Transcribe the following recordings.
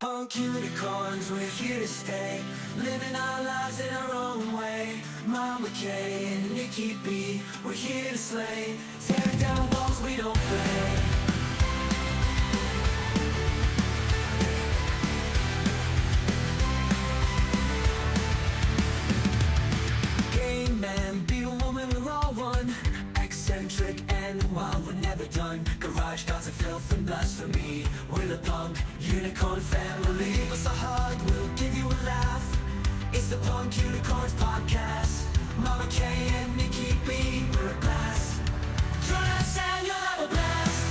Punk unicorns, we're here to stay, living our lives in our own way. Mama K and Nikki B, we're here to slay, tearing down walls we don't play. Gay man, be a woman, we're all one. Eccentric and wild, we're never done. Garage gods of filth and blasphemy. We're the punk unicorn family. Give us a hug, we'll give you a laugh. It's the Punk Unicorns Podcast. Mama K and Nikki B, we're a blast. Join us and you'll have a blast.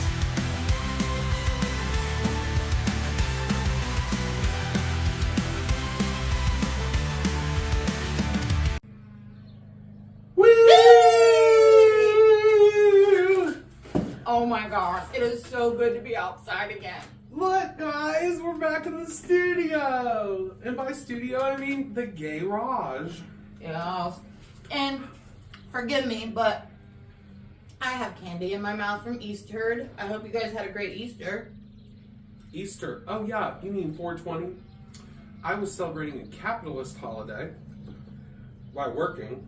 Oh my gosh, it is so good to be outside again. Look, guys, we're back in the studio. And by studio, I mean the garage. Yes. And forgive me, but I have candy in my mouth from Easter. I hope you guys had a great Easter. Easter. Oh, yeah, you mean 420? I was celebrating a capitalist holiday while working.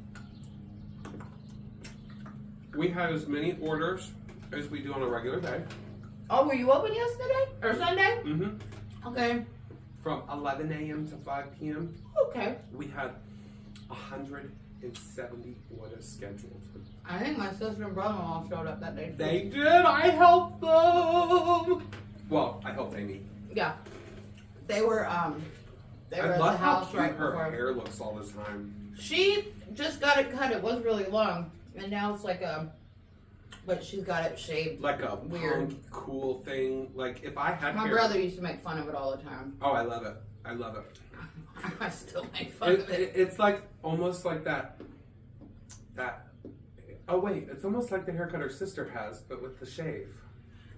We had as many orders as we do on a regular day. Oh, were you open yesterday? Or Sunday? Mm-hmm. Okay. From 11 a.m. to 5 p.m. Okay. We had 170 orders scheduled. I think my sister and brother-in-law showed up that day too. They did. I helped them. Well, I helped Amy. Yeah. They were I at the love how house cute right her before. hair looks all the time. She just got it cut. It was really long. And now it's like but she's got it shaved. Like a Weird. punk cool thing. Like if I had My hair. brother used to make fun of it all the time. Oh, I love it. I love it. I still make fun of it. It's like almost like that. Oh wait, it's almost like the haircut her sister has, but with the shave.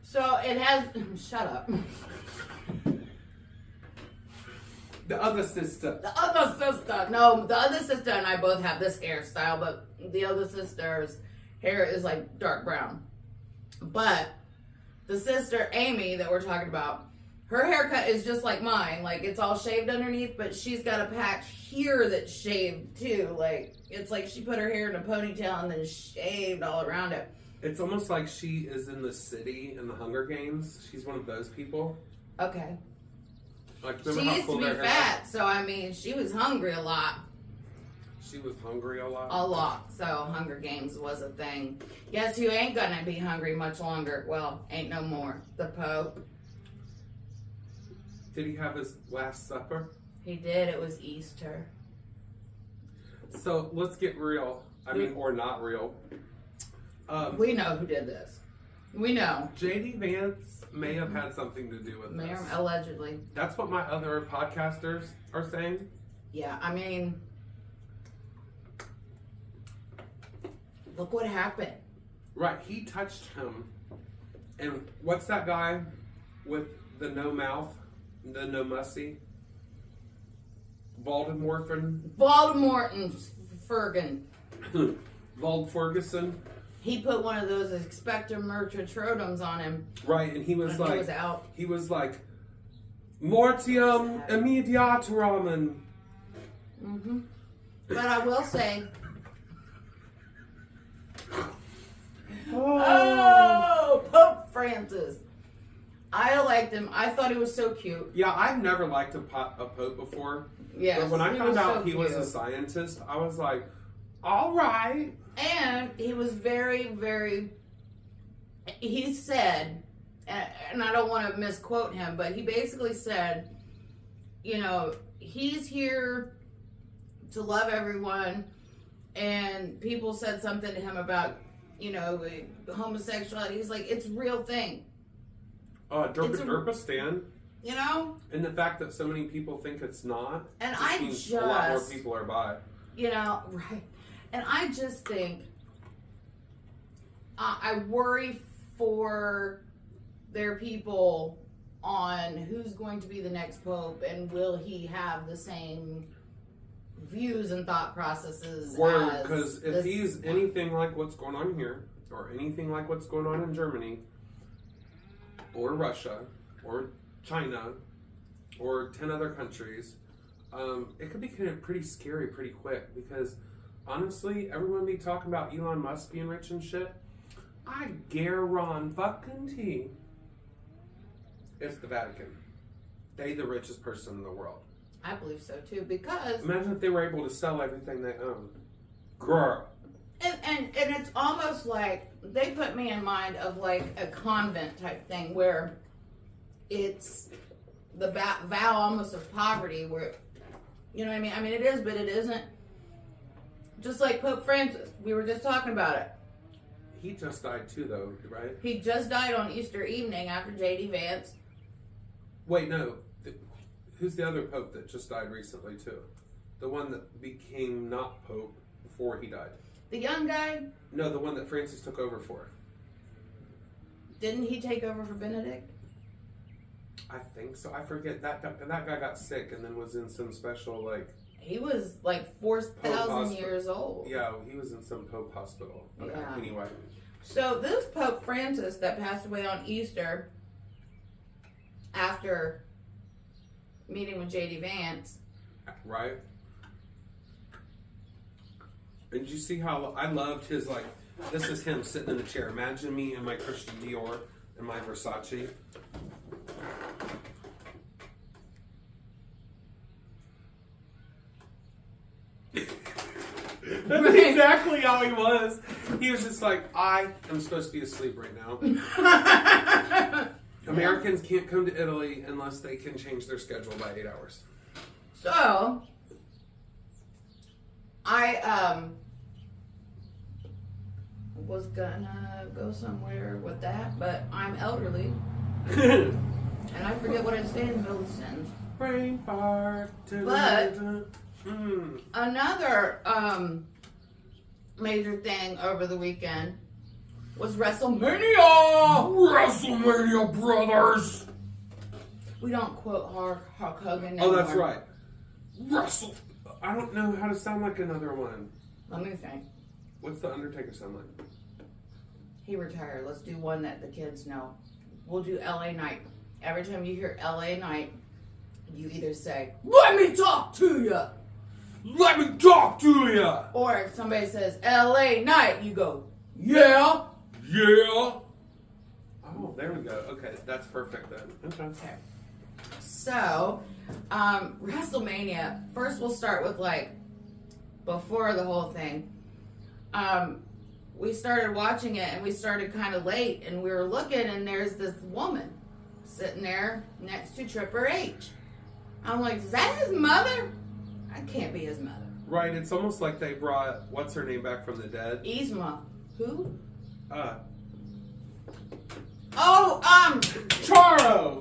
So it has. Shut up. The other sister. The other sister. No, the other sister and I both have this hairstyle, but the other sister's hair is like dark brown. But the sister Amy that we're talking about, her haircut is just like mine. Like it's all shaved underneath, but she's got a patch here that's shaved too. Like it's like she put her hair in a ponytail and then shaved all around it. It's almost like she is in the city in the Hunger Games. She's one of those people. Okay. Like She remember how used to cool be their hair fat, so I mean, she was hungry a lot. She was hungry a lot. A lot. So Hunger Games was a thing. Guess who ain't gonna be hungry much longer? Well, ain't no more. The Pope. Did he have his Last Supper? He did. It was Easter. So let's get real. I mean, or not real. We know who did this. We know. JD Vance may have had something to do with this. Allegedly. That's what my other podcasters are saying. Yeah, I mean, look what happened. Right, he touched him. And what's that guy with the no mouth, the no mussy? Voldemort and Fergan. Vold Ferguson. He put one of those Expector Merchatrodoms on him. Right, and he was And like, he was out. He was like, Mortium immediatorum, and Mm-hmm. But I will say, oh, Pope Francis. I liked him. I thought he was so cute. yeah, I've never liked a pope before. Yes, But when I found out he was cute. a scientist, I was like, all right. And he was very, very, he said, and I don't want to misquote him, but he basically said, you know, he's here to love everyone. And people said something to him about, you know, homosexuality. He's like, it's a real thing. Derpa Stan. You know? And the fact that so many people think it's not. And just I means a lot more just- people are bi. You know, right. And I just think, I worry for their people on who's going to be the next pope and will he have the same views and thought processes Word, as because if this he's one. anything like what's going on here, or anything like what's going on in Germany, or Russia, or China, or 10 other countries, it could be kind of pretty scary pretty quick because honestly, everyone be talking about Elon Musk being rich and shit. I guarantee it's the Vatican. They the richest person in the world. I believe so too, because Imagine if they were able to sell everything they own. Girl. and it's almost like they put me in mind of like a convent type thing where it's the vow almost of poverty, where you know what I mean. I mean it is, but it isn't. Just like Pope Francis, we were just talking about it. He just died too, though, right? He just died on Easter evening after J.D. Vance. Wait, no. Who's the other pope that just died recently too? The one that became not pope before he died. The young guy? No, the one that Francis took over for. Didn't he take over for Benedict? I think so. I forget. That guy got sick and then was in some special, like... He was like 4,000 years old. Yeah, he was in some pope hospital. Okay, Yeah. Anyway. So this Pope Francis that passed away on Easter after meeting with J.D. Vance. Right? And did you see how I loved his, like, this is him sitting in the chair. Imagine me in my Christian Dior and my Versace. That's exactly how he was. He was just like, I am supposed to be asleep right now. Americans can't come to Italy unless they can change their schedule by 8 hours. So, I was gonna go somewhere with that, but I'm elderly. And I forget what I say in the middle of the sentence. Brain fart. But another major thing over the weekend was WrestleMania! WrestleMania, brothers! We don't quote Hulk Hogan Oh, anymore. that's right. I don't know how to sound like another one. Let me think. What's the Undertaker sound like? He retired. Let's do one that the kids know. We'll do LA Knight. Every time you hear LA Knight, you either say, "Let me talk to you," Let me talk to ya! or if somebody says LA Knight, you go, "Yeah." Yeah! Oh, there we go. Okay, that's perfect then. Okay. Okay. So, WrestleMania. First, we'll start with like before the whole thing. We started watching it, and we started kind of late, and we were looking, and there's this woman sitting there next to Triple H. I'm like, is that his mother? That can't be his mother. Right, it's almost like they brought, what's her name, back from the dead? Yzma. Who? Charo!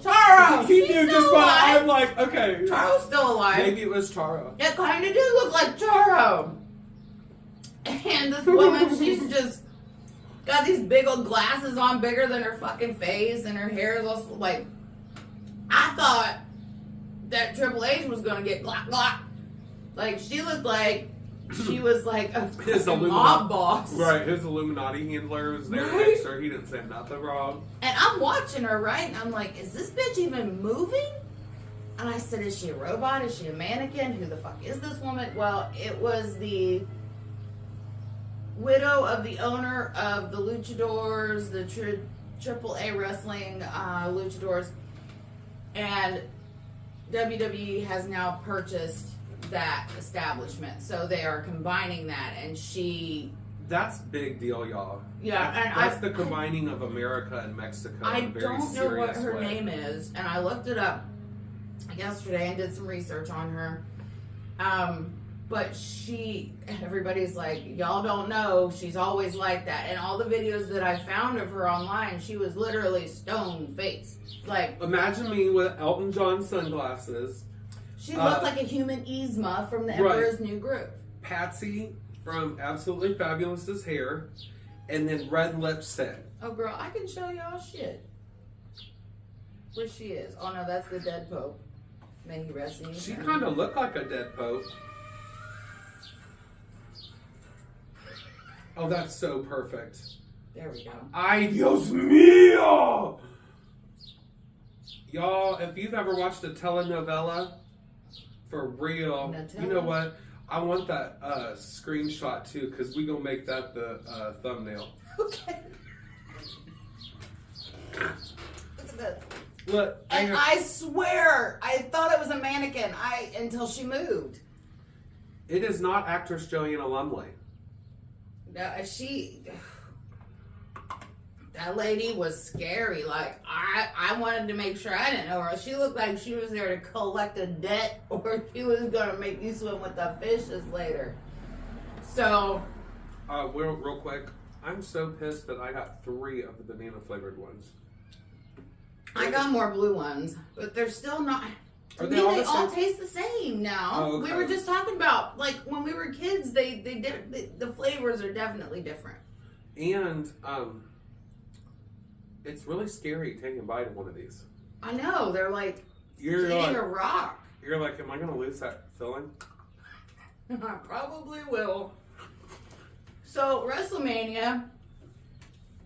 Charo! He She's knew still just what alive. I'm like, okay. Charo's still alive. Maybe it was Charo. It kind of did look like Charo. And this woman, she's just got these big old glasses on, bigger than her fucking face, and her hair is also like, I thought that Triple H was gonna get glock glock. Like, she looked like she was like a fucking mob boss. Right, his Illuminati handler was there Right? next to her. He didn't say nothing wrong. And I'm watching her, right? And I'm like, is this bitch even moving? And I said, is she a robot? Is she a mannequin? Who the fuck is this woman? Well, it was the widow of the owner of the Luchadors, the AAA wrestling Luchadors. And WWE has now purchased that establishment. So they are combining that. And she... That's big deal, y'all. Yeah, that's the combining of America and Mexico I in a very don't know what serious her way. name is, and I looked it up yesterday and did some research on her. But everybody's like, y'all don't know, she's always like that. And all the videos that I found of her online, she was literally stone faced. Like, imagine me with Elton John sunglasses. she looked like a human Yzma from The Emperor's New Groove. Patsy from Absolutely Fabulous's hair, and then red lipstick. Oh, girl, I can show y'all shit. Where she is. Oh, no, that's the dead Pope. May he rest in She eternity. kind of looked like a dead pope. Oh, that's so perfect. There we go. Ay, Dios mío! Y'all, if you've ever watched a telenovela, for real, you know what? I want that screenshot too, because we gonna make that the thumbnail. Okay. Look at that. Look, And I swear, I thought it was a mannequin. Until she moved. it is not actress Joanna Lumley. That lady was scary. Like, I wanted to make sure I didn't know her. She looked like she was there to collect a debt, or she was gonna make you swim with the fishes later. So, Real quick, I'm so pissed that I got 3 of the banana flavored ones. I got more blue ones, but they're still not. Are To they me, all they the all same? taste the same now. Oh, okay. We were just talking about, like, when we were kids, the flavors are definitely different. And it's really scary taking a bite of one of these. I know, they're like You're eating like, a rock. you're like, am I gonna lose that filling? I probably will. So, WrestleMania.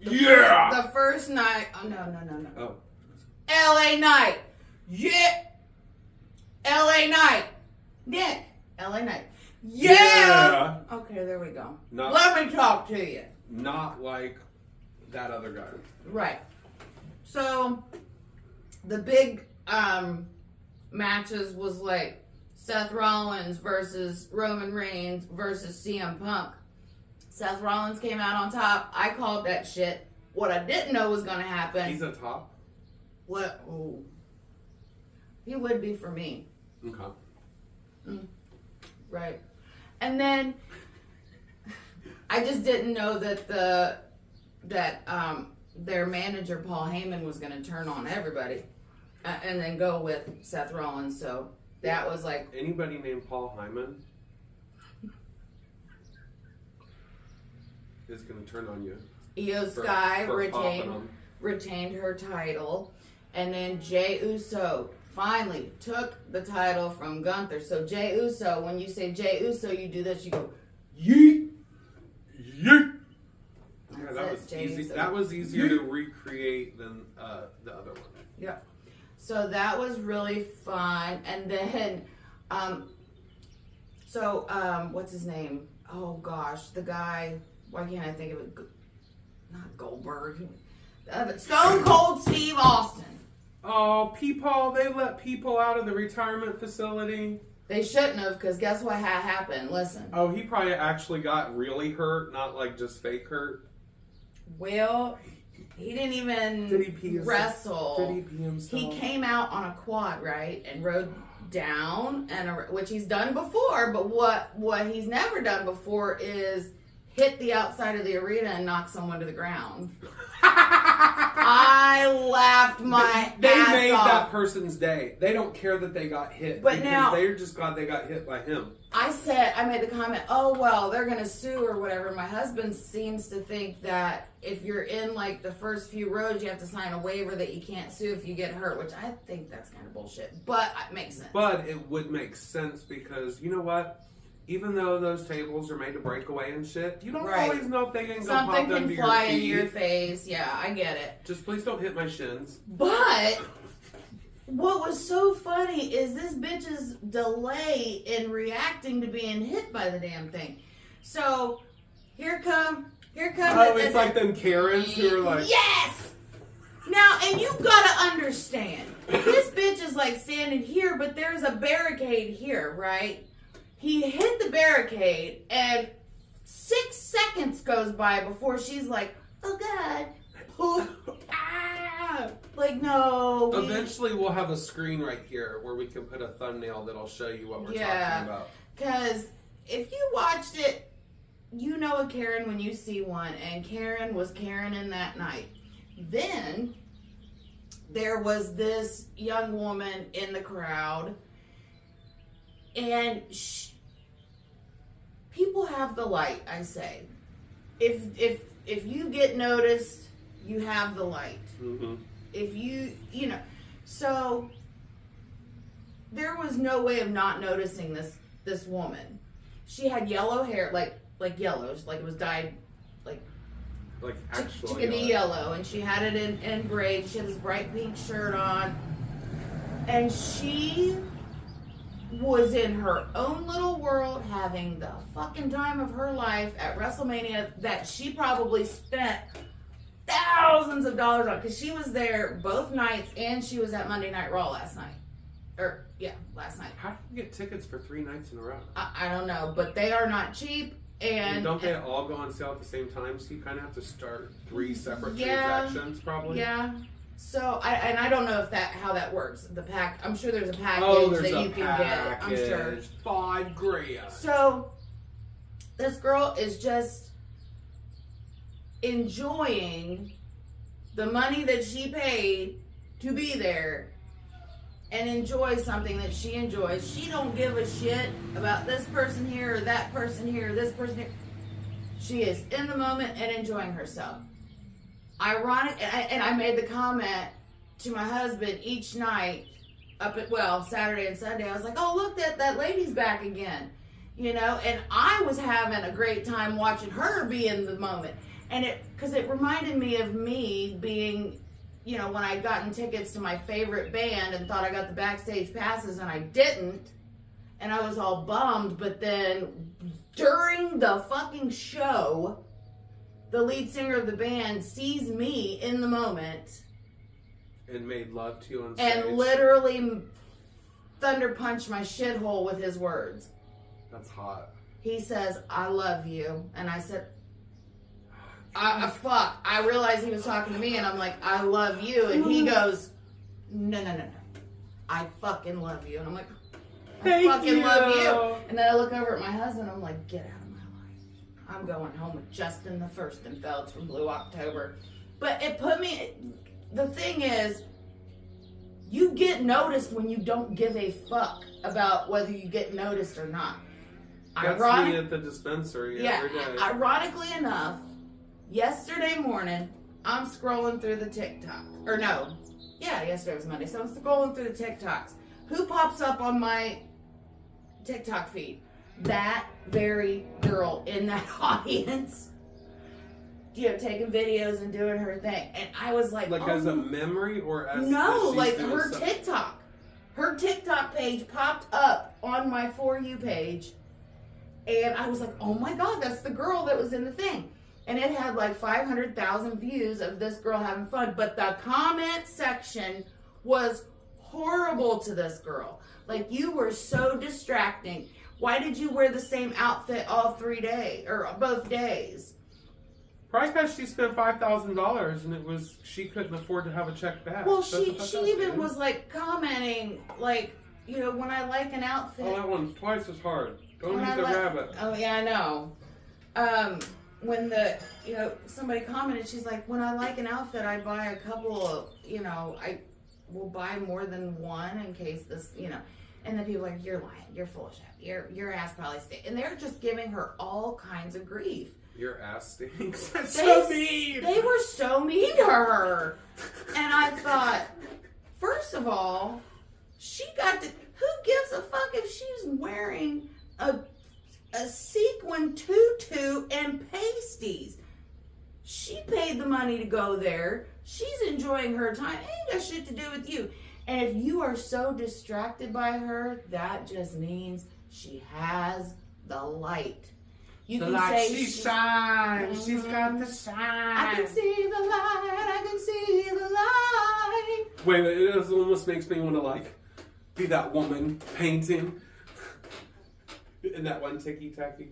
The first night. Oh, no. Oh, LA Knight. Yeah. LA Knight. Nick. LA Knight. Yeah. Okay, there we go. Not- Let me talk to you. not like that other guy. Right. So, the big matches was like Seth Rollins versus Roman Reigns versus CM Punk. Seth Rollins came out on top. I called that shit. What I didn't know was going to happen. He's a top. What? Oh. He would be for me. Okay. Right. And then I just didn't know that their manager Paul Heyman was going to turn on everybody and then go with Seth Rollins. So that was like, Anybody named Paul Heyman is gonna turn on you. Io for- Sky for popping 'em. retained her title, and then Jey Uso finally took the title from Gunther. So Jey Uso, when you say Jey Uso, you do this, you go yeet. Yeet. Yeah, That's that it, was Jey easy. Uso. That was easier to recreate than the other one. Yep. So that was really fun. And then, what's his name? Oh gosh, the guy. Why can't I think of it? Not Goldberg. Stone Cold Steve Austin. Oh, people! They let people out of the retirement facility. They shouldn't have, because guess what happened? Listen. Oh, he probably actually got really hurt, not like just fake hurt. Well, he didn't even Did he pee himself? wrestle. Did he pee himself? He came out on a quad, right, and rode down, which he's done before. But what he's never done before is hit the outside of the arena and knock someone to the ground. I laughed my They ass made off. that person's day. They don't care that they got hit. But because now- they're just glad they got hit by him. I made the comment, oh, well, they're going to sue or whatever. My husband seems to think that if you're in, like, the first few rows, you have to sign a waiver that you can't sue if you get hurt, which I think that's kind of bullshit. But it makes sense. But it would make sense because, you know what? Even though those tables are made to break away and shit, you don't Right. always know if they can go Something pop under can fly your in feet. your face. Yeah, I get it. Just please don't hit my shins. But what was so funny is this bitch's delay in reacting to being hit by the damn thing. So here come. Oh, it's like them Karens who are like, yes. Now, and you gotta understand, this bitch is like standing here, but there's a barricade here, right? He hit the barricade, and 6 seconds goes by before she's like, oh God, poof, ah. Like, no. Eventually, we'll have a screen right here where we can put a thumbnail that'll show you what we're talking about. Because if you watched it, you know a Karen when you see one, and Karen was Karen in that night. Then there was this young woman in the crowd, and people have the light. I say, if you get noticed, you have the light. Mm-hmm. If so there was no way of not noticing this woman. She had yellow hair, like yellow, like it was dyed Like actually, chickadee yellow, and she had it in braids. She had this bright pink shirt on, And she was in her own little world having the fucking time of her life at WrestleMania that she probably spent thousands of dollars on, because she was there both nights and she was at Monday Night Raw last night. Last night. How do you get tickets for 3 nights in a row? I don't know, but they are not cheap. And don't they all go on sale at the same time? So you kind of have to start 3 separate Yeah. transactions, probably. Yeah. So I don't know if how that works. The pack. I'm sure there's a package There's that a you can get. I'm sure. package. $5,000. So this girl is just enjoying the money that she paid to be there and enjoy something that she enjoys. She don't give a shit about this person here or that person here or this person here. She is in the moment and enjoying herself. Ironic, and I made the comment to my husband each night Saturday and Sunday. I was like, oh, look, that lady's back again. You know, and I was having a great time watching her be in the moment. And because it reminded me of me being, you know, when I'd gotten tickets to my favorite band and thought I got the backstage passes and I didn't. And I was all bummed. But then during the fucking show, the lead singer of the band sees me in the moment. And made love to you on stage. And literally thunder punched my shithole with his words. That's hot. He says, I love you. And I said, fuck. I realized he was talking to me and I'm like, I love you. And he goes, no. I fucking love you. And I'm like, I fucking love you. And then I look over at my husband. I'm like, get out of my life. I'm going home with Justin the Furstenfelds from Blue October. But it put me, the thing is, you get noticed when you don't give a fuck about whether you get noticed or not. That's me at the dispensary every day. Ironically enough, yesterday morning, I'm scrolling through the TikTok. Yesterday was Monday, so I'm scrolling through the TikToks. Who pops up on my TikTok feed? That very girl in that audience, you know, taking videos and doing her thing. And I was like, as a memory or as no, she's like doing her something? TikTok. Her TikTok page popped up on my For You page. And I was like, oh my God, that's the girl that was in the thing. And it had like 500,000 views of this girl having fun. But the comment section was horrible to this girl. Like, you were so distracting. Why did you wear the same outfit all 3 days or both days? Probably because she spent $5,000 and she couldn't afford to have a check back. Well, she even was like commenting, like, you know, when I like an outfit. Oh, that one's twice as hard. Don't eat the rabbit. Oh yeah, I know. When somebody commented, she's like, when I like an outfit, I buy a couple of, you know, I will buy more than one in case this, you know. And then people are like, you're lying, you're full of shit, your ass probably stinks. And they're just giving her all kinds of grief. Your ass stinks. That's so mean. They were so mean to her. And I thought, first of all, who gives a fuck if she's wearing a sequin tutu and pasties? She paid the money to go there. She's enjoying her time. It ain't got shit to do with you. And if you are so distracted by her, that just means she has the light. You can say she shines. She's got the shine. I can see the light. I can see the light. Wait, it almost makes me want to be that woman painting in that one Ticky Tacky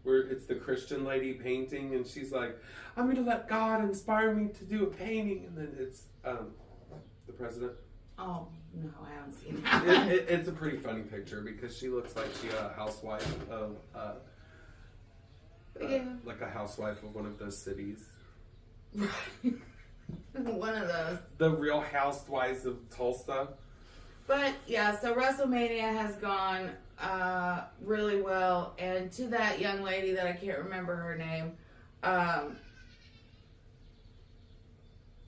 where it's the Christian lady painting and she's like, I'm going to let God inspire me to do a painting, and then it's the president. Oh no, I haven't seen that. It's a pretty funny picture because she looks like she's a housewife of like a housewife of one of those cities. One of those. The Real Housewives of Tulsa. But yeah, so WrestleMania has gone really well, and to that young lady that I can't remember her name,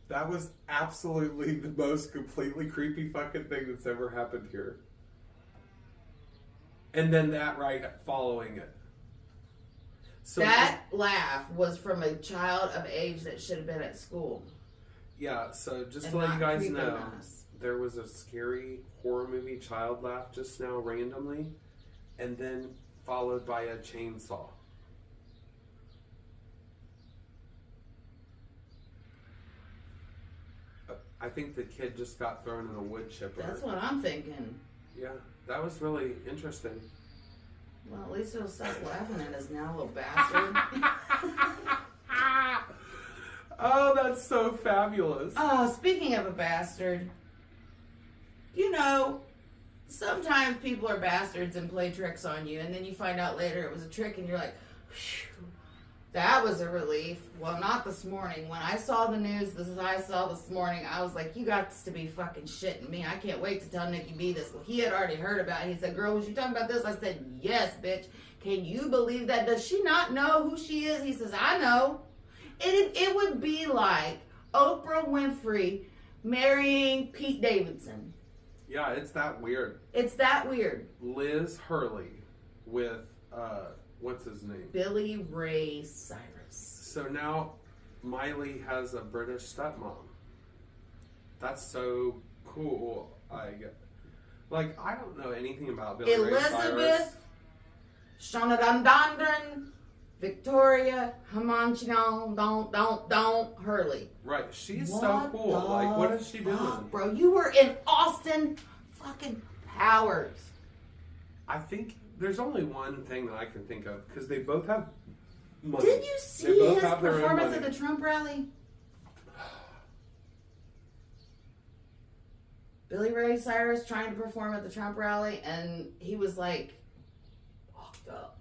that was absolutely the most completely creepy fucking thing that's ever happened here. And then that right following it. So that laugh was from a child of age that should have been at school. Yeah, so just and to let you guys creeping know, us. there was a scary horror movie child laugh just now randomly, and then followed by a chainsaw. I think the kid just got thrown in a wood chipper. That's what I'm thinking. Yeah, that was really interesting. Well, at least he'll stop laughing at us now, little bastard. Oh, that's so fabulous. Oh, speaking of a bastard, you know, sometimes people are bastards and play tricks on you, and then you find out later it was a trick, and you're like, phew, that was a relief. Well, not this morning. When I saw the news, this morning, I was like, you got to be fucking shitting me. I can't wait to tell Nikki B this. Well, he had already heard about it. He said, girl, was you talking about this? I said, yes, bitch. Can you believe that? Does she not know who she is? He says, I know. It would be like Oprah Winfrey marrying Pete Davidson. Yeah, it's that weird. It's that weird. Liz Hurley with, what's his name? Billy Ray Cyrus. So now Miley has a British stepmom. That's so cool. I don't know anything about Billy Ray Cyrus. Elizabeth, Shonadandandran, Victoria, Hamanchinon, don't Hurley. Right, she's What so cool. the Like, what is she doing? fuck, bro, you were in Austin fucking Powers. I think there's only one thing that I can think of because they both have money. Did you They see both his have their own performance money. at the Trump rally? Billy Ray Cyrus trying to perform at the Trump rally, and he was like, walked up.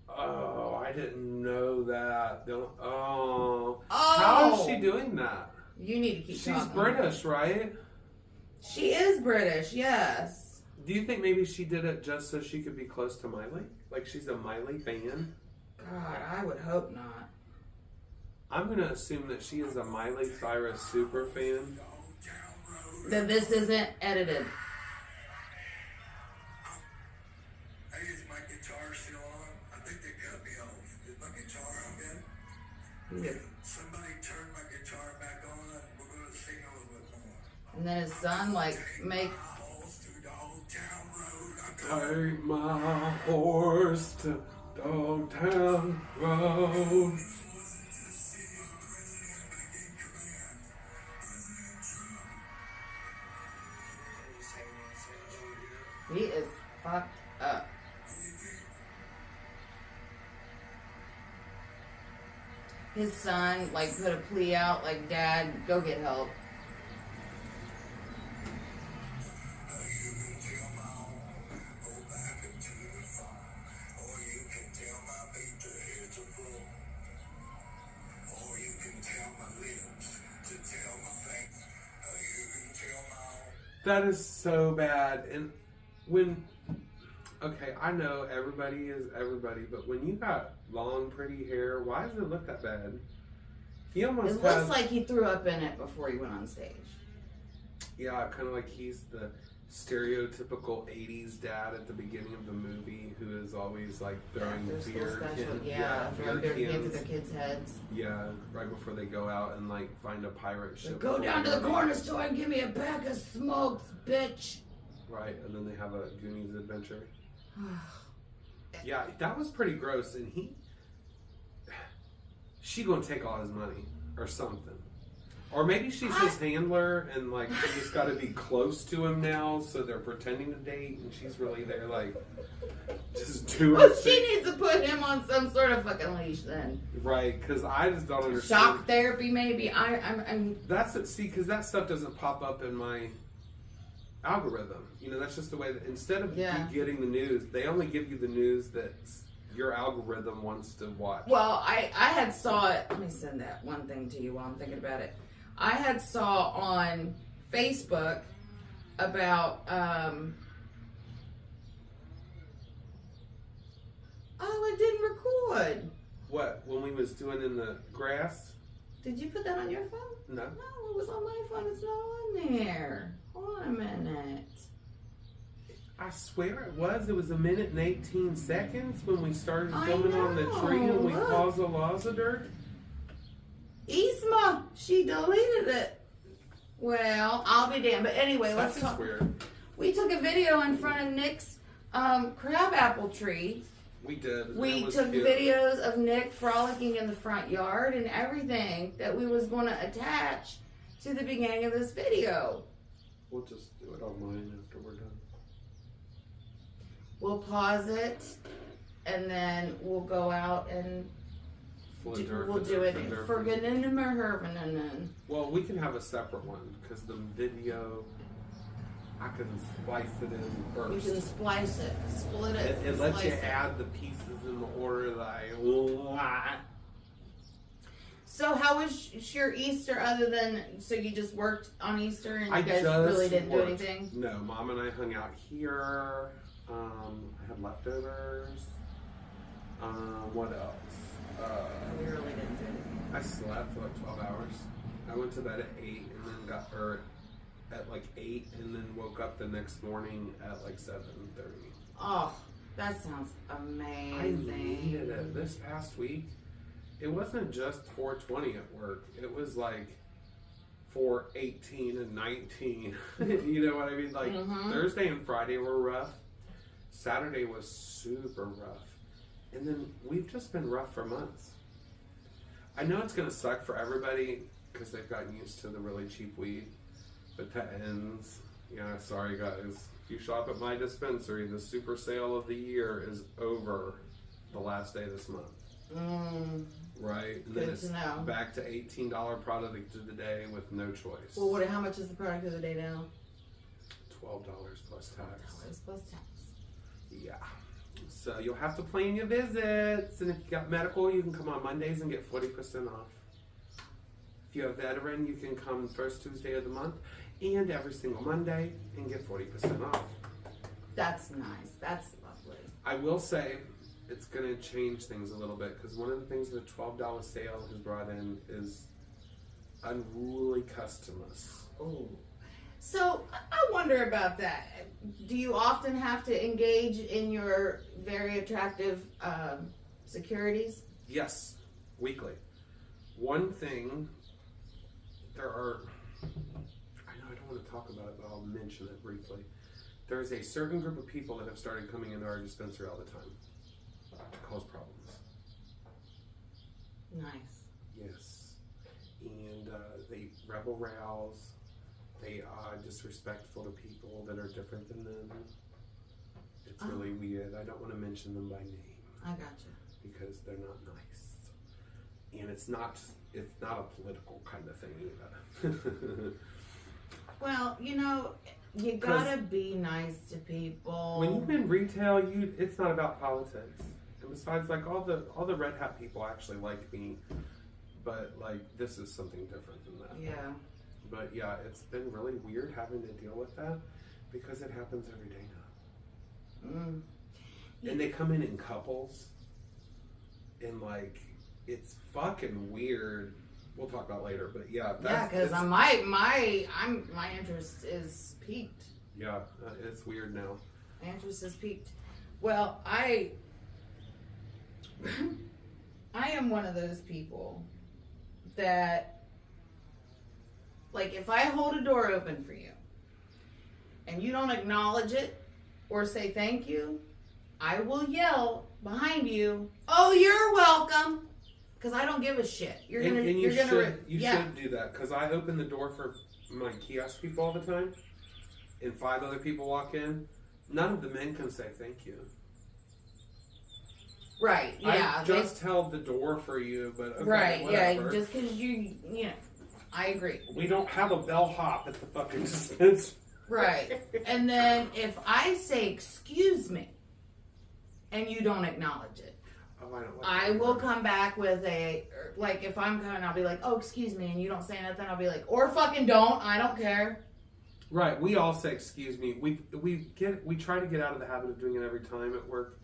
Oh, I didn't know that. Oh. How is she doing that? You need to keep She's talking. British, right? She is British, yes. Do you think maybe she did it just so she could be close to Miley? Like she's a Miley fan? God, I would hope not. I'm going to assume that she is a Miley Cyrus super fan. That this isn't edited. Hey, is my guitar still on? I think they cut me off. Is my guitar on again? Somebody turn my guitar back on. We're going to sing a little bit more. And then his son, like, make... Take my horse through Dogtown Road. Take my horse to Dogtown Road. He is fucked up. His son, like, put a plea out, like, Dad, go get help. That is so bad. And when, okay, I know everybody is everybody, but when you got long, pretty hair, why does it look that bad? He almost It looks like he threw up in it before he went on stage. Yeah, kind of like he's the stereotypical 80s dad at the beginning of the movie who is always like throwing After school beer special, cans. yeah, throwing beer cans cans. at their kids' heads. Yeah, right before they go out and like find a pirate ship. Go before down to they the go. corner store and give me a pack of smokes, bitch. Right, and then they have a Goonies adventure. Yeah, that was pretty gross, and she gonna take all his money or something. Or maybe she's his handler and like she just gotta be close to him now, so they're pretending to date and she's really there like just doing Well, her she thing. needs to put him on some sort of fucking leash then. Right, because I just don't understand. Shock therapy, maybe. I'm That's it, see, because that stuff doesn't pop up in my algorithm. You know, that's just the way that instead of Yeah. you getting the news, they only give you the news that your algorithm wants to watch. Well, I had saw it. Let me send that one thing to you while I'm thinking about it. I had saw on Facebook about oh, it didn't record. What, when we was doing in the grass? Did you put that on your phone? No. No, it was on my phone. It's not on there. Hold on a minute. I swear it was. It was 1 minute and 18 seconds when we started I filming on the tree and we know, look. paused the Lazadert. Isma, she deleted it. Well, I'll be damned. But anyway, let's That's talk. weird. We took a video in front of Nick's crabapple tree. We did. We It was took cute. videos of Nick frolicking in the front yard and everything that we was going to attach to the beginning of this video. We'll just do it online after we're done. We'll pause it, and then we'll go out and we'll do it for Hervenen. Well, we can have a separate one because the video, I can splice it in first. You can splice it, split it. It lets slice you it. add the pieces in the order that I want. So how was your Easter other than, so you just worked on Easter and you I guys just really didn't worked. do anything? No, Mom and I hung out here. I had leftovers. What else? We really didn't do anything. I slept for like 12 hours. I went to bed at 8 and then at like 8 and then woke up the next morning at like 7:30. Oh, that sounds amazing. I needed it. This past week, it wasn't just 420 at work. It was like 418 and 19. You know what I mean? Like Thursday and Friday were rough. Saturday was super rough. And then we've just been rough for months. I know it's going to suck for everybody because they've gotten used to the really cheap weed. But that ends. Yeah, sorry guys. If you shop at my dispensary, the super sale of the year is over the last day of this month. Right? And then Good it's to know. back to $18 product of the day with no choice. Well, how much is the product of the day now? $12 plus tax. $12 plus tax. Yeah. So you'll have to plan your visits. And if you got medical, you can come on Mondays and get 40% off. If you're a veteran, you can come first Tuesday of the month and every single Monday and get 40% off. That's nice. That's lovely. I will say it's going to change things a little bit because one of the things the $12 sale has brought in is unruly customers. Oh. So I wonder about that. Do you often have to engage in your very attractive securities? Yes, weekly. One thing, I know I don't want to talk about it, but I'll mention it briefly. There is a certain group of people that have started coming into our dispensary all the time to cause problems. Nice. Yes. And they rebel rouse. They are disrespectful to people that are different than them. It's really weird. I don't want to mention them by name. I gotcha. Because they're not nice. And it's not a political kind of thing either. Well, you gotta be nice to people. When you're in retail, it's not about politics. And besides, like all the red hat people actually like me, but like this is something different than that. Yeah. But yeah, it's been really weird having to deal with that because it happens every day now. And they come in couples, and like it's fucking weird. We'll talk about it later, but yeah, Because my interest is peaked. Yeah, it's weird now. My interest is peaked. Well, I am one of those people that, like, if I hold a door open for you and you don't acknowledge it or say thank you, I will yell behind you, "Oh, you're welcome," because I don't give a shit. You should do that because I open the door for my kiosk people all the time, and 5 other people walk in. None of the men can say thank you. Right? Yeah. I just held the door for you, but okay, right? whatever. Yeah. Just because I agree. We don't have a bellhop at the fucking dispensary. Right. And then if I say excuse me and you don't acknowledge it, Oh, I don't like I that will either. come back with like if I'm coming, I'll be like, "Oh, excuse me," and you don't say nothing, I'll be like, "Or fucking don't, I don't care." Right, we all say excuse me. We try to get out of the habit of doing it every time at work,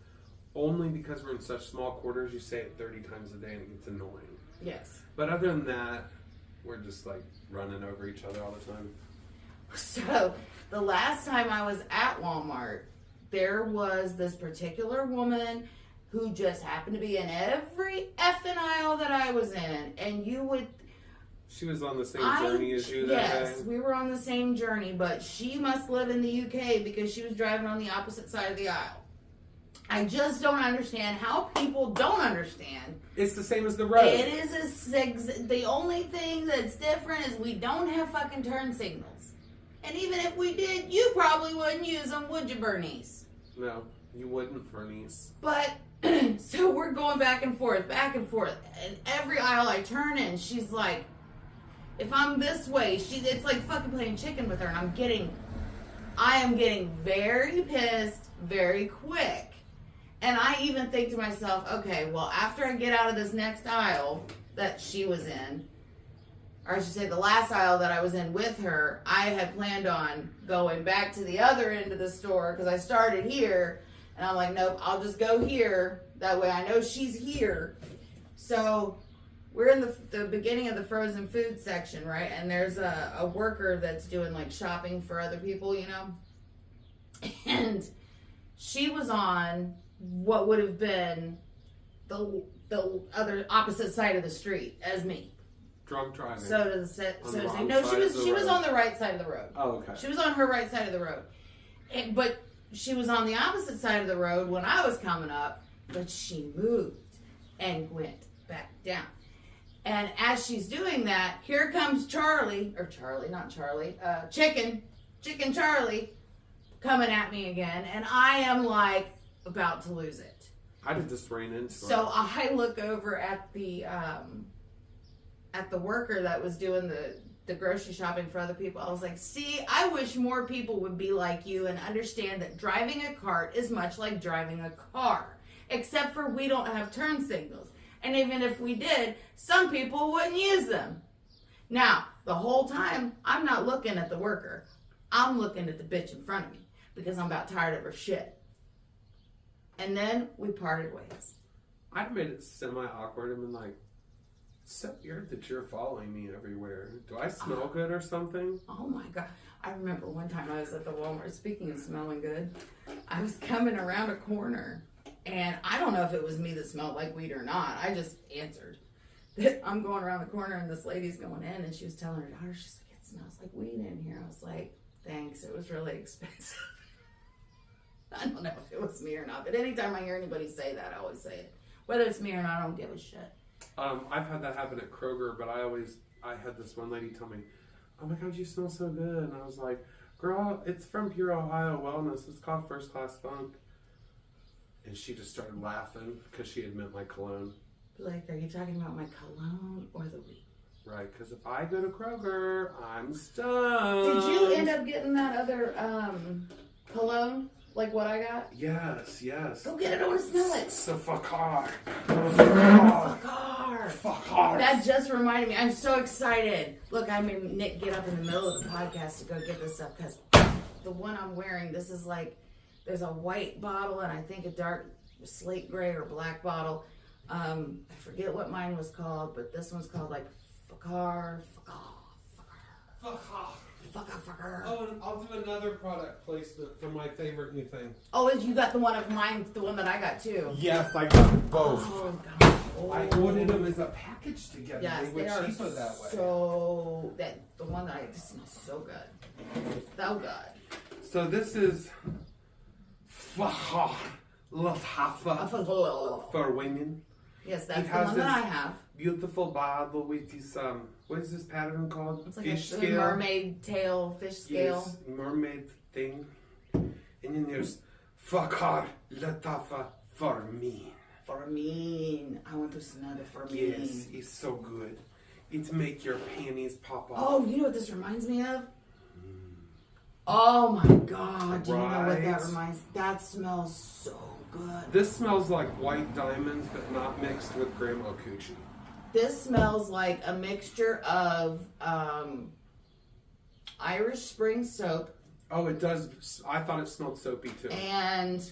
only because we're in such small quarters. You say it 30 times a day and it gets annoying. Yes. But other than that, we're just like running over each other all the time. So the last time I was at Walmart, there was this particular woman who just happened to be in every effing aisle that I was in, and you would She was on the same journey as you that Yes, day? we were on the same journey, but she must live in the UK because she was driving on the opposite side of the aisle. I just don't understand how people don't understand. It's the same as the road. It is the only thing that's different is we don't have fucking turn signals. And even if we did, you probably wouldn't use them, would you, Bernice? No, you wouldn't, Bernice. But, so we're going back and forth. And every aisle I turn in, she's like, if I'm this way, it's like fucking playing chicken with her. And I am getting very pissed very quick. And I even think to myself, okay, well, after I get out of this next aisle that she was in, or I should say the last aisle that I was in with her, I had planned on going back to the other end of the store because I started here. And I'm like, nope, I'll just go here. That way I know she's here. So we're in the beginning of the frozen food section, right? And there's a worker that's doing like shopping for other people, you know? And she was on what would have been the other opposite side of the street as me. Drunk driving. No, she was on the right side of the road. Oh, okay. She was on her right side of the road. But she was on the opposite side of the road when I was coming up, but she moved and went back down. And as she's doing that, here comes Chicken Charlie coming at me again, and I am like about to lose it. I'd have just ran into her. So I look over at the worker that was doing the grocery shopping for other people. I was like, see, I wish more people would be like you and understand that driving a cart is much like driving a car, except for we don't have turn signals. And even if we did, some people wouldn't use them. Now, the whole time, I'm not looking at the worker. I'm looking at the bitch in front of me because I'm about tired of her shit. And then we parted ways. I've made it semi-awkward and been like, it's so weird that you're following me everywhere. Do I smell good or something? Oh my God. I remember one time I was at the Walmart, speaking of smelling good, I was coming around a corner and I don't know if it was me that smelled like weed or not. I just answered. I'm going around the corner and this lady's going in and she was telling her daughter, she's like, it smells like weed in here. I was like, thanks, it was really expensive. I don't know if it was me or not, but anytime I hear anybody say that, I always say it. Whether it's me or not, I don't give a shit. I've had that happen at Kroger, but I had this one lady tell me, oh my God, you smell so good. And I was like, girl, it's from Pure Ohio Wellness. It's called First Class Funk. And she just started laughing because she had meant my cologne. Like, are you talking about my cologne or the weed? Right, because if I go to Kroger, I'm stoned. Did you end up getting that other cologne? Like what I got? Yes. Go get it, I want to smell it. So fuck off. Fuck off. That just reminded me. I'm so excited. Look, I made Nick get up in the middle of the podcast to go get this stuff because the one I'm wearing, this is like, there's a white bottle and I think a dark slate gray or black bottle. I forget what mine was called, but this one's called like Fuck off. Oh, and I'll do another product placement for my favorite new thing. Oh, you got the one of mine, the one that I got too. Yes, I got both. Oh, God. Oh. I ordered them as a package together. Yes, they were cheaper that way. So the one that I just smells so good. So good. So this is Latafa for women. Yes, that's It the has one that I this have. Beautiful bottle with this what is this pattern called? It's like fish a scale. mermaid tail fish scale. Yes, mermaid thing. And then there's Fakar Latafa for me. For me. I want to smell it for me. Yes, it's so good. It make your panties pop off. Oh, you know what this reminds me of? Oh my God. Do you know what that reminds? That smells so good. This smells like white diamonds, but not mixed with Grandma Coochie. This smells like a mixture of Irish Spring soap. Oh, it does. I thought it smelled soapy too. And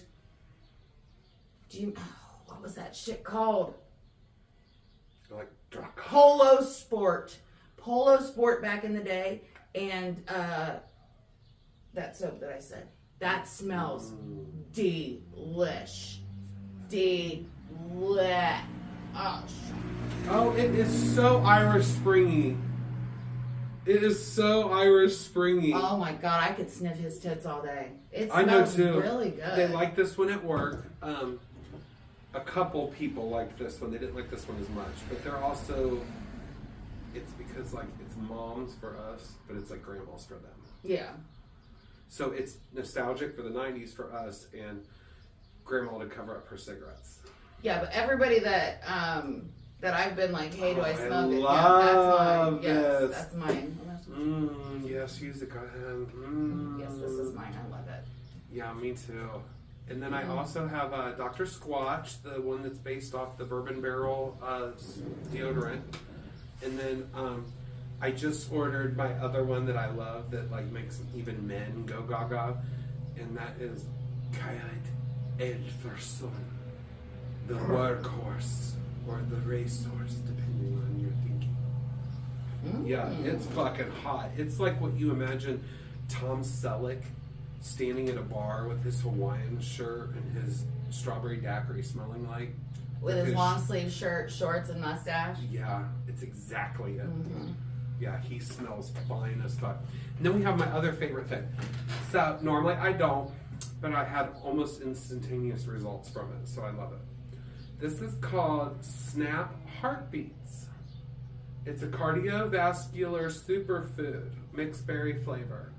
what was that shit called? Like Polo Sport. Polo Sport back in the day. And that soap that I said. That smells delish. Oh, it is so Irish Springy. It is so Irish springy. Oh my god, I could sniff his tits all day. It I know smells too. really good. They like this one at work. A couple people like this one. They didn't like this one as much, but they're also. It's because like it's moms for us, but it's like grandmas for them. Yeah. So it's nostalgic for the '90s for us, and grandma to cover up her cigarettes. Yeah, but everybody that that I've been like, hey, do I smoke it? Love Yeah, that's mine. this. Yes, that's mine. Yes, use it. Go ahead. Yes, this is mine. I love it. Yeah, me too. And then I also have Dr. Squatch, the one that's based off the Bourbon Barrel deodorant. And then I just ordered my other one that I love that like makes even men go gaga, and that is Kayat Elferson, the workhorse or the racehorse, depending on your thinking. Yeah, it's fucking hot. It's like what you imagine Tom Selleck standing in a bar with his Hawaiian shirt and his strawberry daiquiri smelling like. With his long sleeve shirt, shorts, and mustache. Yeah, it's exactly it. Yeah, he smells fine as fuck. And then we have my other favorite thing. So normally I don't, but I had almost instantaneous results from it, so I love it. This is called Snap Heartbeats. It's a cardiovascular superfood, mixed berry flavor.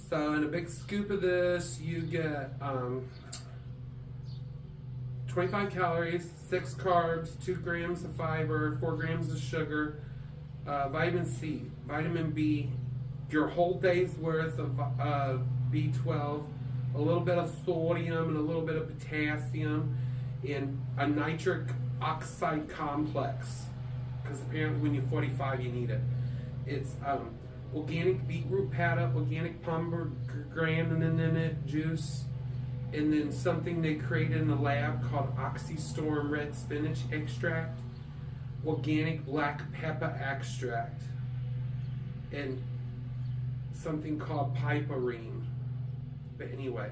So in a big scoop of this, you get 25 calories, 6 carbs, 2 grams of fiber, 4 grams of sugar, vitamin C, vitamin B, your whole day's worth of B12, a little bit of sodium and a little bit of potassium, and a nitric oxide complex, because apparently when you're 45 you need it. It's organic beetroot powder, organic pomegranate juice, and then something they created in the lab called Oxystorm red spinach extract, organic black pepper extract, and something called piperine. But anyway.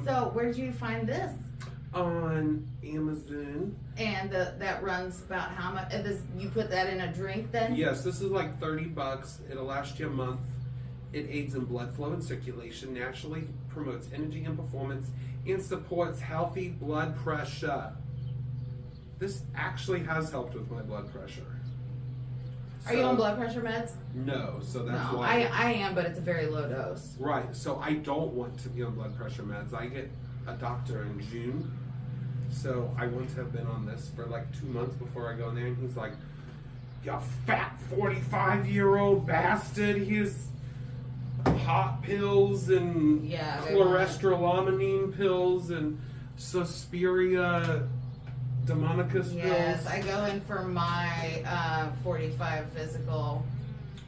So where'd you find this? On Amazon. And that runs about how much? You put that in a drink then? Yes, this is like $30. It'll last you a month. It aids in blood flow and circulation, naturally promotes energy and performance, and supports healthy blood pressure. This actually has helped with my blood pressure. Are you on blood pressure meds? No, so that's No, why. I am, but it's a very low dose. Right, so I don't want to be on blood pressure meds. I get a doctor in June, so I want to have been on this for like 2 months before I go in there, and he's like, "You fat 45-year-old bastard, he's hot pills and chlorestramine pills and Suspiria Demonicus Yes, pills." I go in for my 45 physical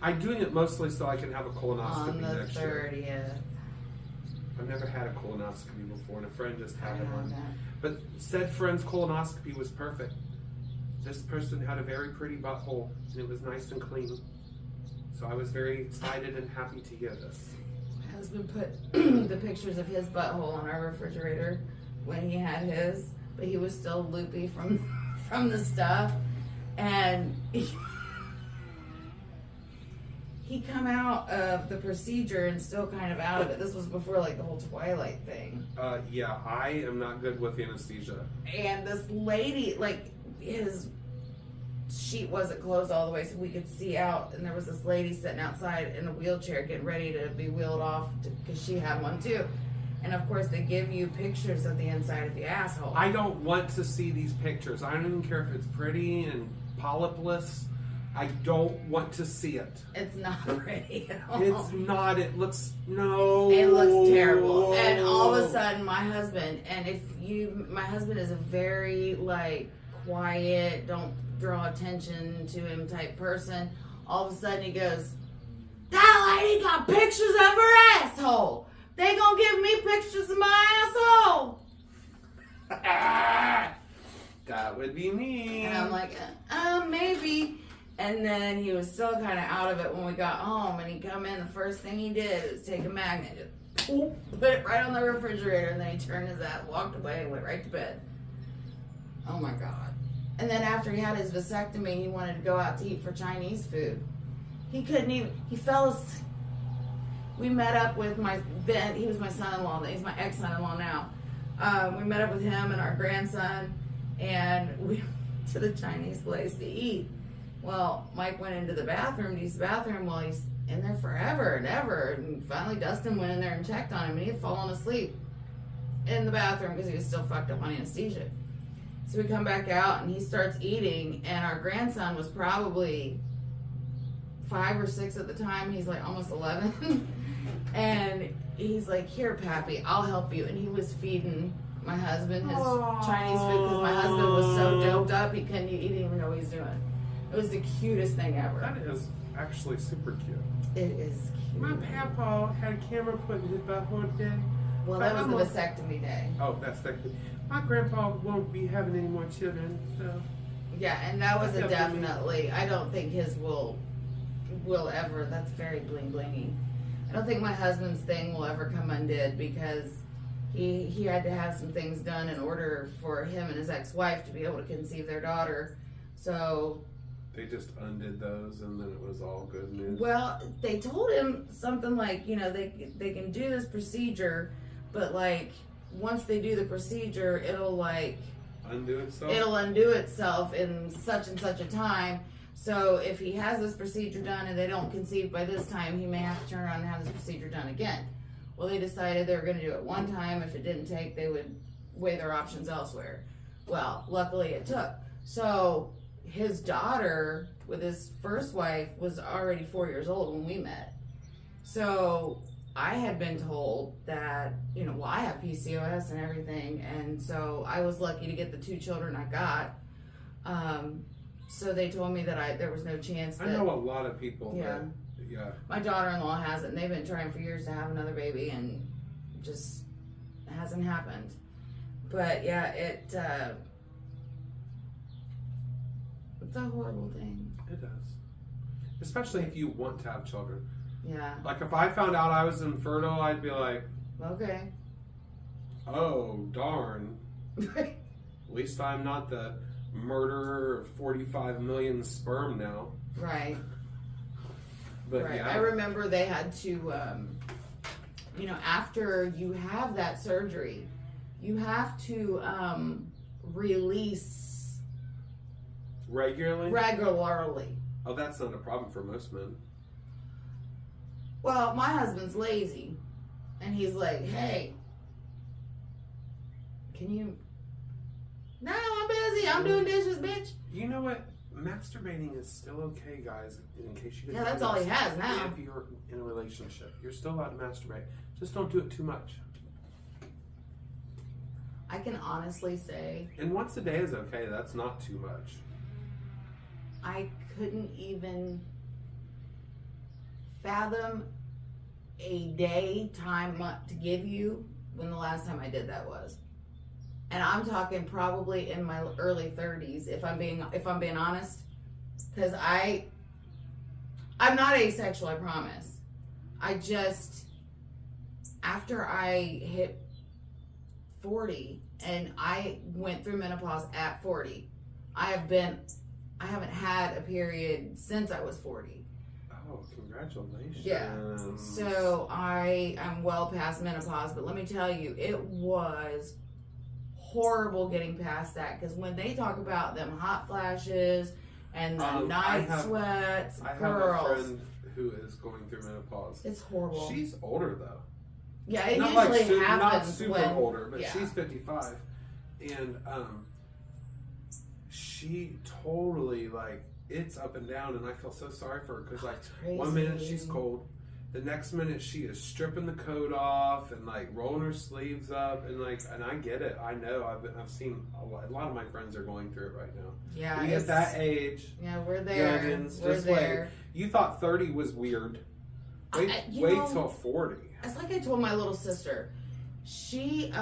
I'm doing it mostly so I can have a colonoscopy on the next year. 30th. I've never had a colonoscopy before, and a friend just had I one. know that. But said friend's colonoscopy was perfect. This person had a very pretty butthole, and it was nice and clean. So I was very excited and happy to hear this. My husband put the pictures of his butthole on our refrigerator when he had his, but he was still loopy from the stuff, and he come out of the procedure and still kind of out of it. This was before like the whole Twilight thing. Yeah, I am not good with anesthesia. And this lady, like, his sheet wasn't closed all the way so we could see out, and there was this lady sitting outside in a wheelchair getting ready to be wheeled off because she had one too. And of course they give you pictures of the inside of the asshole. I don't want to see these pictures. I don't even care if it's pretty and polypless. I don't want to see it. It's not pretty at all. It's not. It looks, no. It looks terrible. And all of a sudden my husband is a very like quiet, don't draw attention to him type person. All of a sudden he goes, "That lady got pictures of her asshole. They gonna give me pictures of my asshole." That would be me. And I'm like, maybe. And then he was still kind of out of it when we got home, and he come in, the first thing he did was take a magnet, just put it right on the refrigerator, and then he turned his ass, walked away, and went right to bed. Oh my God. And then after he had his vasectomy, he wanted to go out to eat for Chinese food. He couldn't even. He fell asleep. We met up with then he was my son-in-law. He's my ex-son-in-law now. We met up with him and our grandson, and we went to the Chinese place to eat. Well, Mike went into the bathroom, to use the bathroom. Well, he's in there forever and ever. And finally, Dustin went in there and checked on him, and he had fallen asleep in the bathroom because he was still fucked up on anesthesia. So we come back out, and he starts eating, and our grandson was probably 5 or 6 at the time. He's like almost 11. And he's like, "Here, Pappy, I'll help you." And he was feeding my husband his Chinese food because my husband was so doped up he didn't even know what he's doing. It was the cutest thing ever. That is actually super cute. It is cute. My papa had a camera put in his butthole today. Well, that was the vasectomy day. Oh, that's vasectomy. My grandpa won't be having any more children, so. Yeah, and that was That's a definitely. I don't think his will ever. That's very bling blingy. I don't think my husband's thing will ever come undid because he had to have some things done in order for him and his ex-wife to be able to conceive their daughter. So they just undid those, and then it was all good news. well, they told him something like, they can do this procedure, but like once they do the procedure, it'll like Undo itself? it'll undo itself in such and such a time. So if he has this procedure done and they don't conceive by this time, he may have to turn around and have this procedure done again. Well, they decided they were going to do it one time. If it didn't take, they would weigh their options elsewhere. Well, luckily it took. So his daughter with his first wife was already 4 years old when we met. So I had been told that, I have PCOS and everything. And so I was lucky to get the 2 children I got. So they told me that there was no chance that... I know a lot of people Yeah. My daughter-in-law has it, and they've been trying for years to have another baby, and just hasn't happened. But yeah, it's a horrible thing. It does. Especially if you want to have children. Yeah. Like if I found out I was infertile, I'd be like, Okay. oh, darn. At least I'm not the murderer of 45 million sperm now. Right. But right. yeah. I remember they had to, after you have that surgery, you have to release regularly. Oh, that's not a problem for most men. Well, my husband's lazy, and he's like, "Hey, can you?" No, I'm busy. I'm doing dishes, bitch. You know what? Masturbating is still okay, guys, in case you didn't Yeah, that's know all he this. has now. If you're in a relationship, you're still allowed to masturbate. Just don't do it too much. I can honestly say And once a day is okay. That's not too much. I couldn't even fathom a day, time, month to give you when the last time I did that was. And I'm talking probably in my early 30s, if I'm being honest, because I'm not asexual, I promise. I just, after I hit 40 and I went through menopause at 40, I haven't had a period since I was 40. Oh, congratulations. Yeah. So I'm well past menopause, but let me tell you, it was horrible getting past that, because when they talk about them hot flashes and the night sweats, I have girls, a friend who is going through menopause. it's horrible. She's older though. Yeah, it Not usually like happens not super when older, but yeah. she's 55, and she totally like it's up and down, and I feel so sorry for her because like crazy. 1 minute she's cold, the next minute she is stripping the coat off and like rolling her sleeves up, and I get it. I know I've seen a lot of my friends are going through it right now. Yeah, we at that age. Yeah, we're there. Youngins, We're just there. wait. You thought 30 was weird. Wait till 40. It's like I told my little sister. She's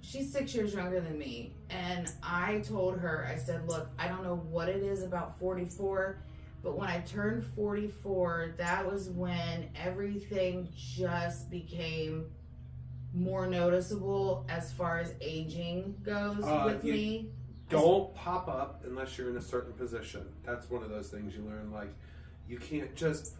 6 years younger than me, and I told her, I said, look, I don't know what it is about 44, but when I turned 44, that was when everything just became more noticeable as far as aging goes with me. Don't pop up unless you're in a certain position. That's one of those things you learn. Like, You can't just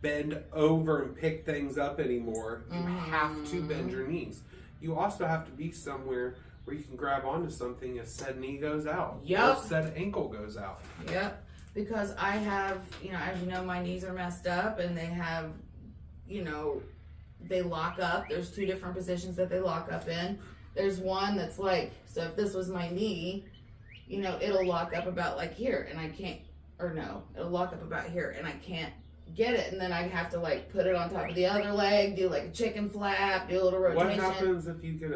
bend over and pick things up anymore. You have to bend your knees. You also have to be somewhere where you can grab onto something if said knee goes out. Yep. Or said ankle goes out. Yep. Because I have, as you know, my knees are messed up and they have, they lock up. There's 2 different positions that they lock up in. There's one that's like, so if this was my knee, it'll lock up about like here and I can't, it'll lock up about here and I can't get it. And then I have to like put it on top of the other leg, do like a chicken flap, do a little rotation. What happens if you get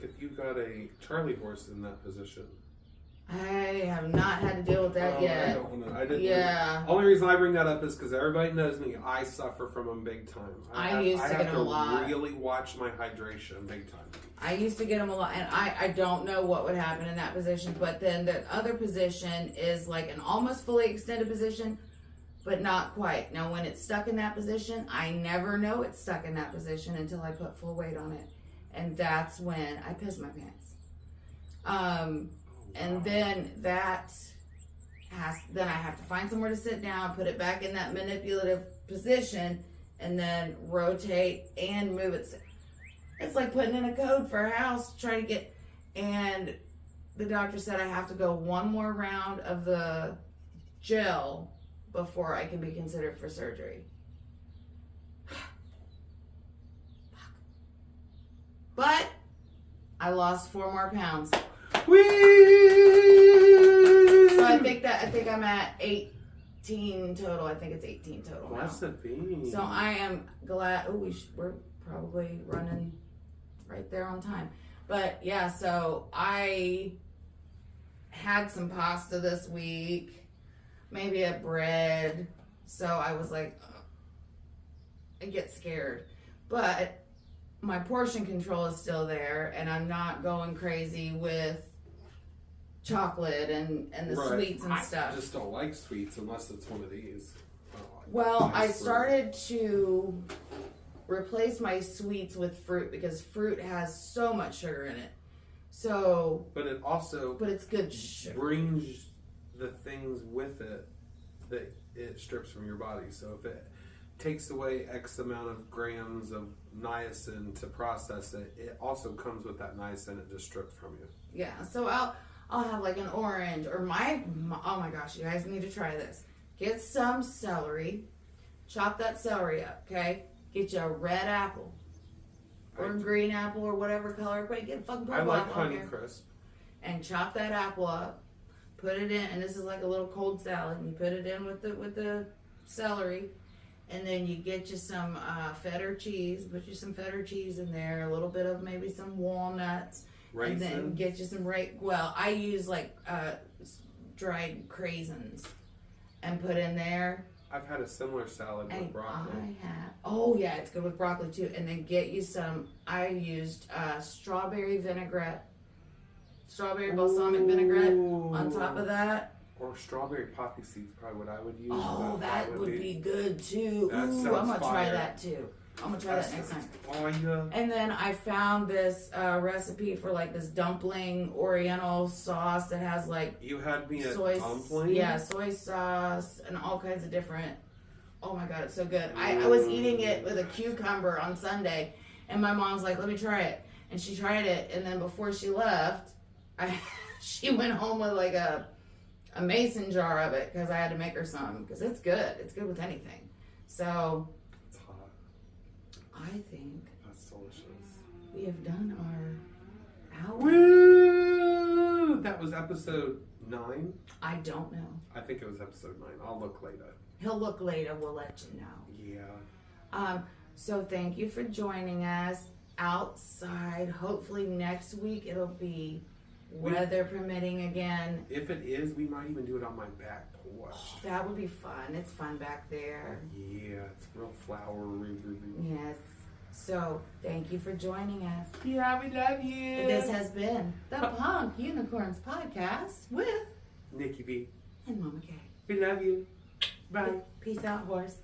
if you got a Charlie horse in that position? I have not had to deal with that yet. I don't know. I didn't. Yeah. Only reason I bring that up is because everybody knows me. I suffer from them big time. I used to get them a lot. I have to really watch my hydration big time. I used to get them a lot, and I don't know what would happen in that position. But then the other position is like an almost fully extended position, but not quite. Now, when it's stuck in that position, I never know it's stuck in that position until I put full weight on it, and that's when I piss my pants. And then then I have to find somewhere to sit down, put it back in that manipulative position, and then rotate and move it. It's like putting in a code for a house, trying to get, and the doctor said I have to go 1 more round of the gel before I can be considered for surgery. But I lost 4 more pounds. Whee! So I think I'm at 18 total. I think it's 18 total now. That's the thing. So I am glad. Oh, we're probably running right there on time. But yeah, so I had some pasta this week, maybe a bread. So I was like, I get scared. But my portion control is still there, and I'm not going crazy with chocolate and the sweets and stuff. I just don't like sweets unless it's one of these. Well, I started to replace my sweets with fruit because fruit has so much sugar in it. So, but it's good sugar. Brings the things with it that it strips from your body. So if it takes away X amount of grams of niacin to process it, it also comes with that niacin it just stripped from you. Yeah, so I'll have like an orange or oh my gosh, you guys need to try this. Get some celery, chop that celery up, okay? Get you a red apple or a green apple or whatever color, but get a fucking purple I like apple Honey Crisp. And chop that apple up, put it in, and this is like a little cold salad, and you put it in with the celery. And then you get you some feta cheese, put you some feta cheese in there, a little bit of maybe some walnuts. Raisins. And then get you some I use like dried craisins and put in there. I've had a similar salad with broccoli. Oh yeah, it's good with broccoli too. And then get you some, I used strawberry vinaigrette, strawberry balsamic vinaigrette on top of that. Or strawberry poppy seeds, probably what I would use. Oh, that would be good too. That Ooh, I'm gonna try that too. I'm gonna try that next time. Fire. And then I found this recipe for like this dumpling Oriental sauce that has like you had me a soy dumpling. Yeah, soy sauce and all kinds of different. Oh my god, it's so good. I was eating it with a cucumber on Sunday, and my mom's like, "Let me try it," and she tried it, and then before she left, she went home with like a mason jar of it because I had to make her some because it's good. It's good with anything. So it's hot. I think That's delicious. we have done our hour. Woo! That was episode 9. I don't know. I think it was episode 9. I'll look later. He'll look later. We'll let you know. Yeah. So thank you for joining us outside. Hopefully next week it'll be weather permitting again. If it is, we might even do it on my back porch. Oh, that would be fun. It's fun back there. Yeah, it's real flowery. Yes. So thank you for joining us. Yeah, we love you. This has been the Punk Unicorns Podcast with Nikki B. and Mama K. We love you. Bye. Peace out, horse.